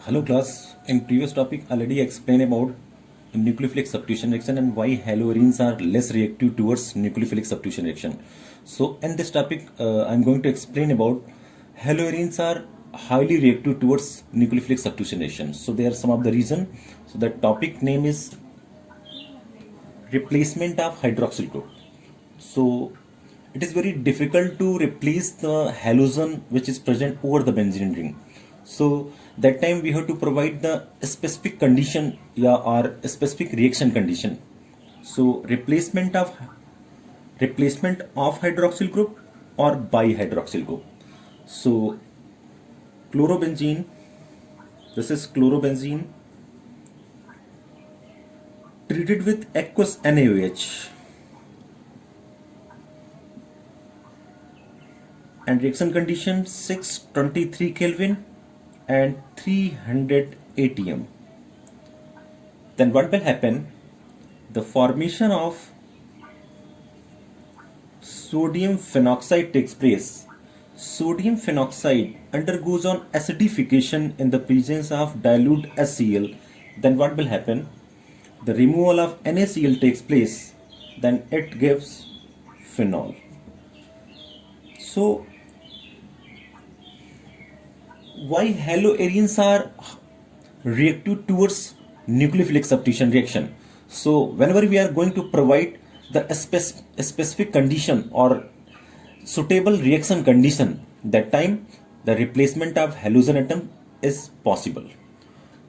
Hello class, in previous topic already explained about nucleophilic substitution reaction and why haloarenes are less reactive towards nucleophilic substitution reaction. So in this topic I'm going to explain about haloarenes are highly reactive towards nucleophilic substitution reaction. So there are some of the reason. So the topic name is replacement of hydroxyl group. So it is very difficult to replace the halogen which is present over the benzene ring. So that time we have to provide the specific condition, yeah, or a specific reaction condition. So replacement of hydroxyl group or bihydroxyl group. So chlorobenzene, this is chlorobenzene treated with aqueous NaOH and reaction condition 623 Kelvin and 300 atm. Then what will happen? The formation of sodium phenoxide takes place. Sodium phenoxide undergoes on acidification in the presence of dilute HCl. Then what will happen? The removal of NaCl takes place. Then it gives phenol. So why haloarenes are reactive towards nucleophilic substitution reaction? So whenever we are going to provide the specific condition or suitable reaction condition, that time the replacement of halogen atom is possible.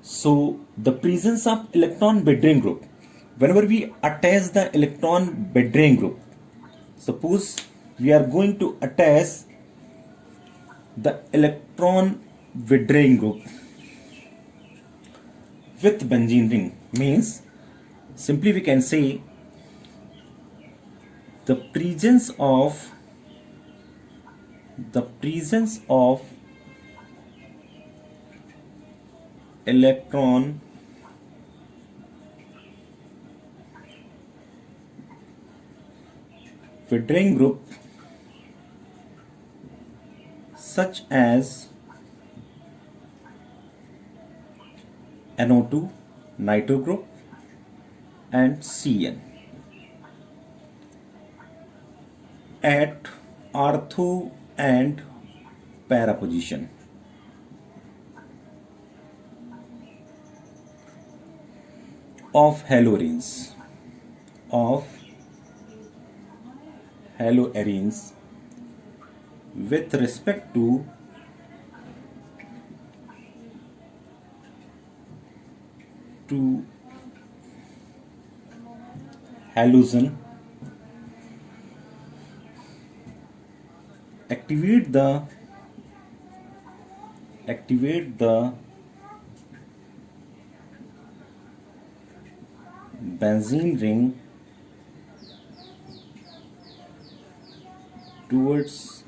So the presence of electron betraying group, whenever we attach the electron betraying group, suppose we are going to attach the electron withdrawing group with benzene ring, means simply we can say the presence of electron withdrawing group such as NO2, nitro group and CN at ortho and para position. Of haloarenes with respect to halogen, activate the benzene ring towards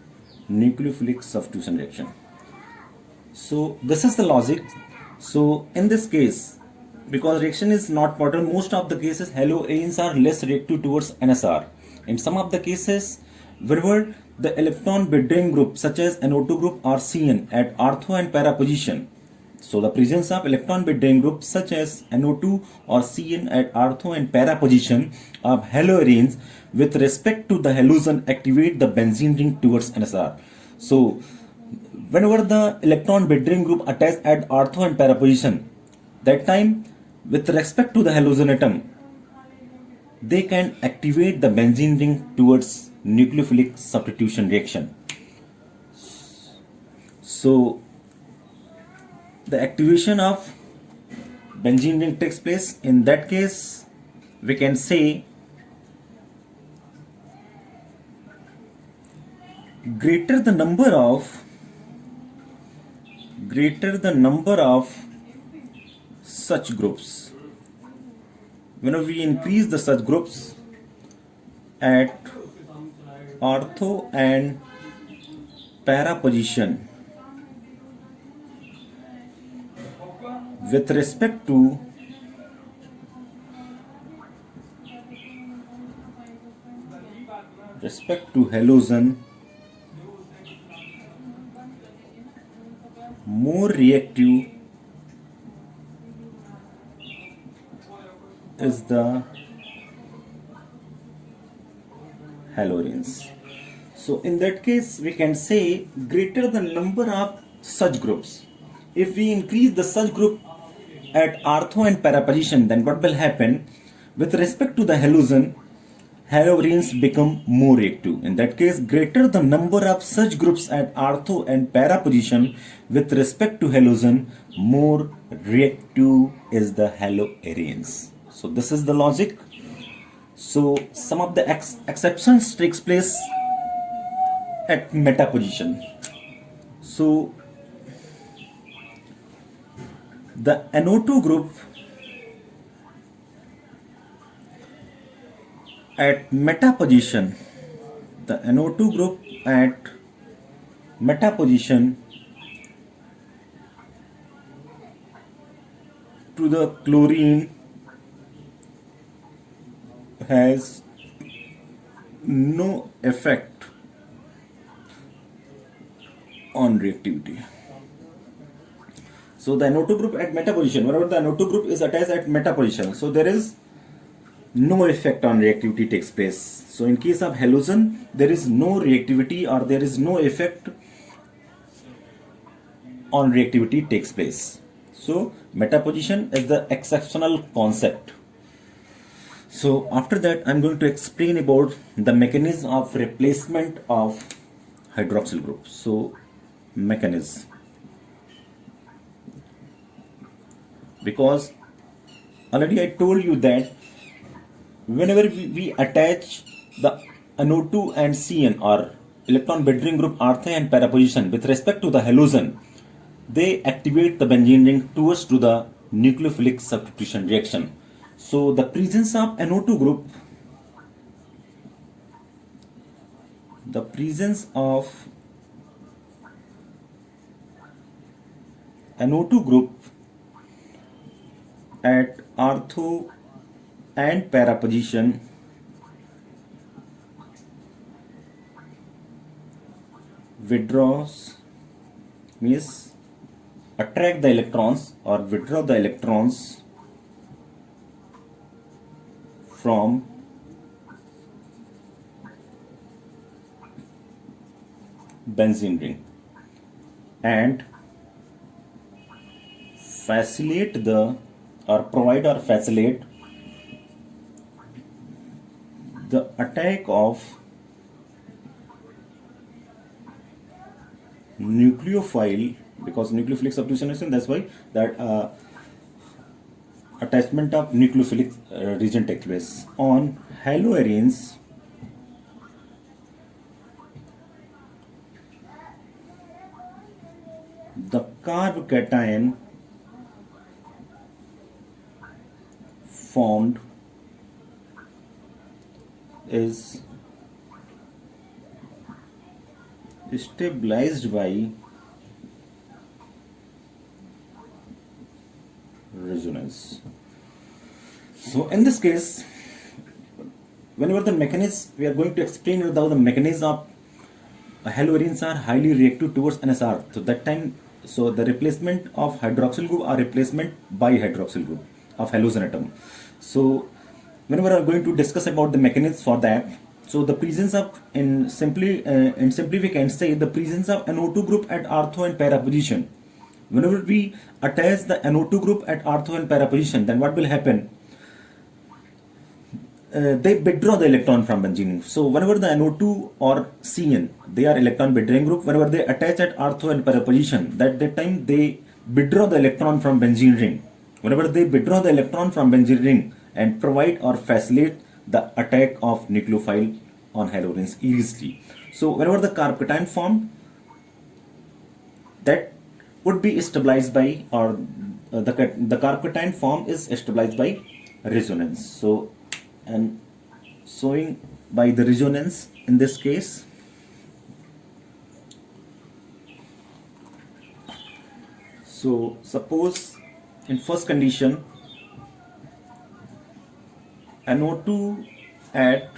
nucleophilic substitution reaction. So this is the logic. So in this case, because reaction is not modern, most of the cases haloarenes are less reactive towards NSR. In some of the cases, wherever the electron betraying group such as NO2 group or CN at ortho and para position, so the presence of electron betraying group such as NO2 or CN at ortho and para position of haloarenes with respect to the halogen activate the benzene ring towards NSR. So whenever the electron betraying group attached at ortho and para position, that time with respect to the halogen atom, they can activate the benzene ring towards nucleophilic substitution reaction. So the activation of benzene ring takes place. In that case, we can say greater the number of such groups, whenever we increase the such groups at ortho and para position with respect to halogen, more reactive is the halogens. So in that case, we can say greater the number of such groups. If we increase the such group at ortho and para position, then what will happen? With respect to the halogen, halogens become more reactive. In that case, greater the number of such groups at ortho and para position with respect to halogen, more reactive is the haloarenes. So this is the logic. So some of the exceptions takes place at meta position. So the NO2 group at meta position, the NO2 group at meta position to the chlorine has no effect on reactivity. So the NO2 group at meta position, wherever the NO2 group is attached at meta position, so there is no effect on reactivity takes place. So in case of halogen, there is no reactivity or there is no effect on reactivity takes place. So meta position is the exceptional concept. So after that, I'm going to explain about the mechanism of replacement of hydroxyl group. So mechanism, because already I told you that whenever we attach the NO2 and CN or electron bearing group ortho and para position with respect to the halogen, they activate the benzene ring towards to the nucleophilic substitution reaction. So the presence of NO2 group, the presence of NO2 group at ortho and para position withdraws, means attract the electrons or withdraw the electrons from benzene ring and facilitate the or provide or facilitate the attack of nucleophile, because nucleophilic substitution reaction, that's why that attachment of nucleophilic region takes place on haloarenes. The carbocation formed is stabilized by resonance. So in this case, whenever the mechanism, we are going to explain you how the mechanism of haloarenes are highly reactive towards NSR. So that time, so the replacement of hydroxyl group or replacement by hydroxyl group of halogen atom. So whenever we are going to discuss about the mechanism for that, so the presence of in simply we can say the presence of NO2 group at ortho and para position. Whenever we attach the NO2 group at ortho and para position, then what will happen? They withdraw the electron from benzene. So whenever the NO2 or CN, they are electron withdrawing group, whenever they attach at ortho and para position, that time they withdraw the electron from benzene ring. Whenever they withdraw the electron from benzene ring and provide or facilitate the attack of nucleophile on halogens easily. So whenever the carbocation formed, that would be stabilized by, or the carbocation form is stabilized by resonance. So and showing by the resonance in this case, so suppose in first condition NO2 at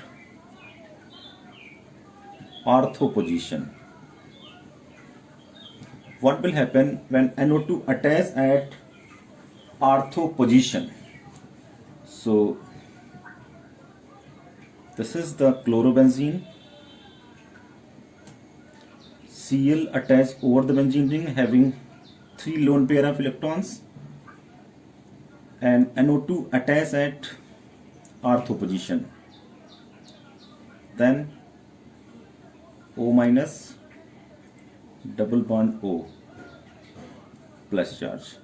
ortho position, what will happen when NO2 attach at ortho position? So this is the chlorobenzene, Cl attached over the benzene ring having 3 lone pair of electrons, and NO2 attached at ortho position. Then O minus, double bond O, plus charge.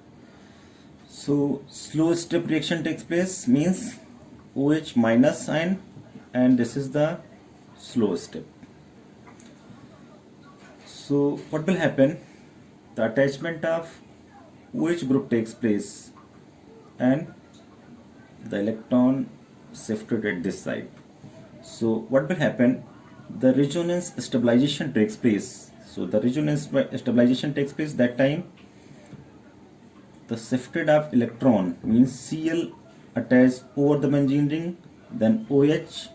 So slow step reaction takes place, means OH minus ion, and this is the slow step. So what will happen? The attachment of OH group takes place and the electron shifted at this side. So what will happen? The resonance stabilization takes place. So the resonance stabilization takes place that time. The shifted of electron means Cl attached over the benzene ring, then OH,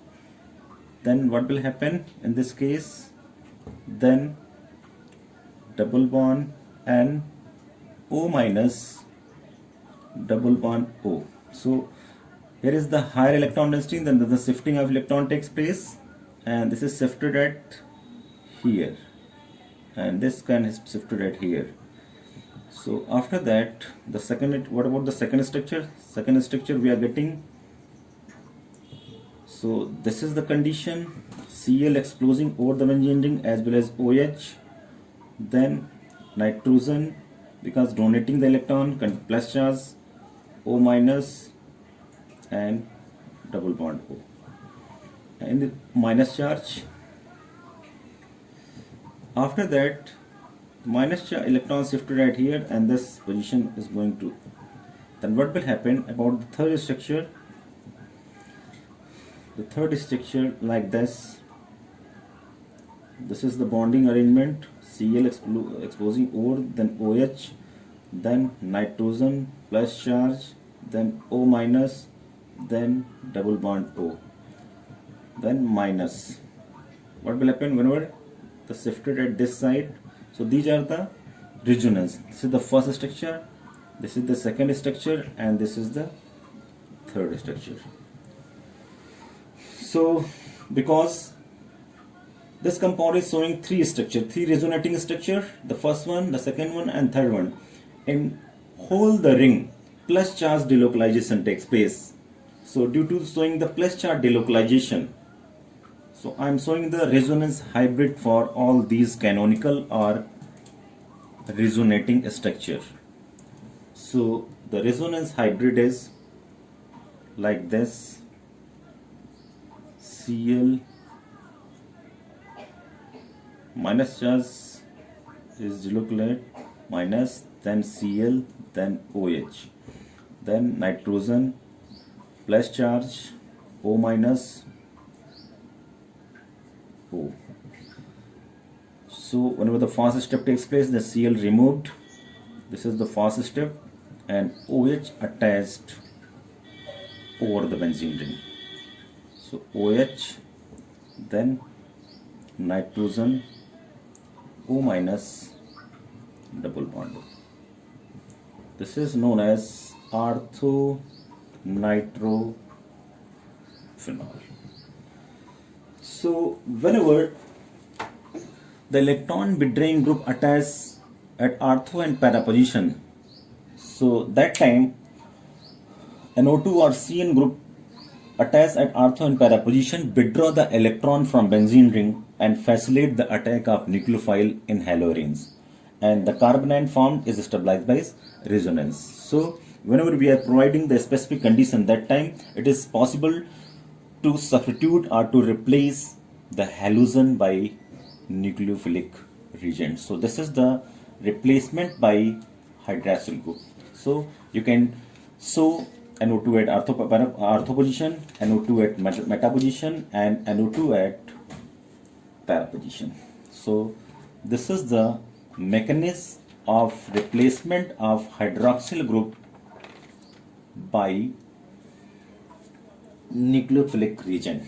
then what will happen in this case? Then double bond and O minus, double bond O. So here is the higher electron density, then the shifting of electron takes place, and this is shifted at here, and this can is shifted at here. So after that, the second, what about the second structure? Second structure we are getting. So this is the condition: Cl exploding over the benzene ring as well as OH, then nitrogen, because donating the electron, plus charge, O minus and double bond O, and the minus charge. After that, minus charge electron shifted right here, and this position is going to. Then what will happen about the third structure? The third structure like this. This is the bonding arrangement: Cl exposing over, then OH, then nitrogen plus charge, then O minus, then double bond O, then minus. What will happen whenever the shifted at this side? So these are the resonance. This is the first structure, this is the second structure, and this is the third structure. So because this compound is showing three resonating structure, the first one, the second one, and third one. In whole the ring, plus charge delocalization takes place. So due to showing the plus charge delocalization, so I am showing the resonance hybrid for all these canonical or resonating structure. So the resonance hybrid is like this: Cl minus charge is delocalized, minus, then Cl, then OH, then nitrogen plus charge, O minus, O. So whenever the fast step takes place, the Cl removed, this is the fast step, and OH attached over the benzene ring. So OH, then nitrogen, O minus, double bond. This is known as orthonitrophenol. So whenever the electron withdrawing group attaches at ortho and para position, so that time NO2 or CN group attached at ortho and para position withdraw the electron from benzene ring and facilitate the attack of nucleophile in haloarenes, and the carbanion formed is stabilized by resonance. So whenever we are providing the specific condition, that time it is possible to substitute or to replace the halogen by nucleophilic reagent. So this is the replacement by hydroxyl group. So you can show NO2 at ortho position, NO2 at meta position, and NO2 at para position. So this is the mechanism of replacement of hydroxyl group by nucleophilic reagent.